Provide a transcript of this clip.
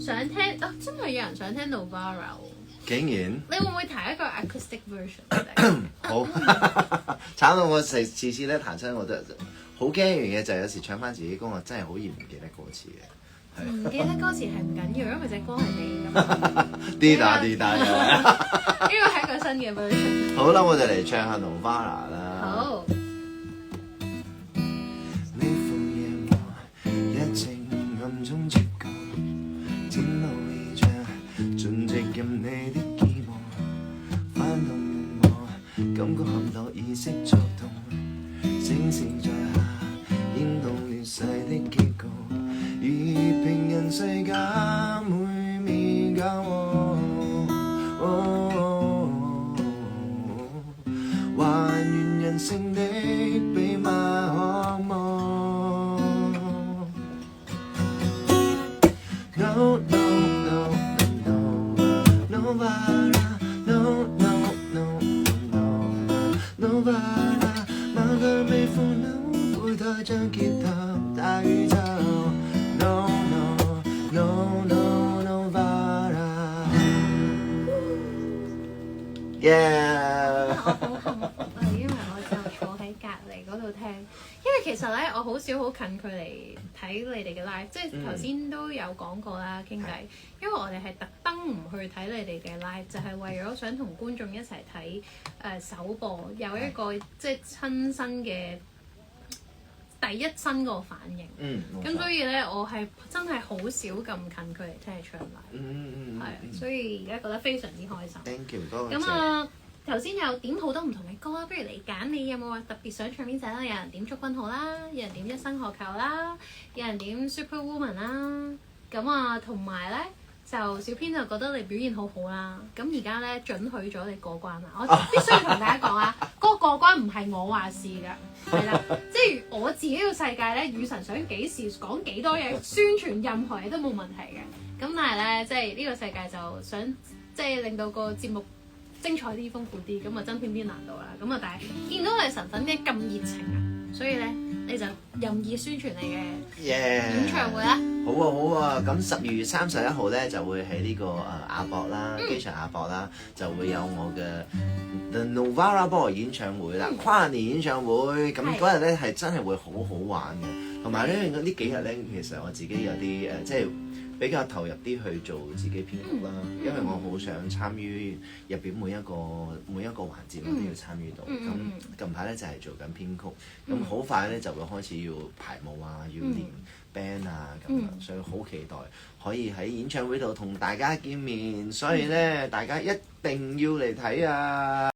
想聽真係有人想聽 Novara 喎。竟然？你會唔會彈一個 acoustic version？好，慘到我次咧彈親我都好驚一樣嘢，就係有時唱翻自己歌，我真係好易唔記得歌詞嘅。唔記得歌詞係唔緊要，因為隻歌係你㗎嘛。滴答滴答嘅。呢個係一個新嘅 version。好啦，我哋嚟唱下 Novara 啦。好。每逢夜幕一直暗中接過，展露意象，盡植任你的寄望，翻動我，感覺含樂意識作動，聲線在下，牽動亂世的結局，以平人世界每面交往。還原人性的秘密渴望。No no no no Novara No no no no Novara 馬腳未負扭，會台將吉他大宇宙。No no no no Novara Yeah 我好幸福啊，因為我就坐喺隔離嗰度聽。因為其實咧，我好少好近距離睇你哋嘅 live，即係頭先都有講過啦，傾偈。因為我哋係特登唔去睇你哋嘅 live，就係為咗想同觀眾一齊睇首播，有一個即係親身嘅第一身個反應。咁所以咧，我係真係好少咁近距離聽你唱 live。係，所以而家覺得非常之開心。 Thank you，多謝。咁啊，頭先有點好多唔同嘅歌啦，不如你揀，你有冇話特別想唱邊隻啦？有人點祝君好啦，有人點一生何求啦，有人點 Superwoman 啦。咁啊，同埋咧就小編就覺得你表現好好啦。咁而家咧准許咗你過關啦。我必須要同大家講啊，嗰個過關唔係我話事㗎，係啦，即係我自己個世界咧，與神想幾時講幾多嘢，宣傳任何嘢都冇問題嘅。咁但係咧，即係呢個世界就想即係令到個節目精彩啲、豐富啲，咁啊增添啲難度啦。咁啊，但係見到你神粉嘅咁熱情啊，所以咧你就任意宣傳你嘅演唱會啦。好啊好啊，咁12月31號咧就會喺呢個亞博啦，機場亞博啦，就會有我嘅 The Novara Ball 演唱會啦，跨年演唱會。咁嗰日咧係真係會好好玩嘅，同埋咧呢幾日咧其實我自己有啲即係比較投入啲去做自己編曲啦，因為我好想參與入邊每一個環節我都要參與到。咁近排咧就係做緊編曲，咁好快咧就會開始要排舞啊，要練 band 啊咁樣，所以好期待可以喺演唱會度同大家見面，所以咧大家一定要嚟睇啊！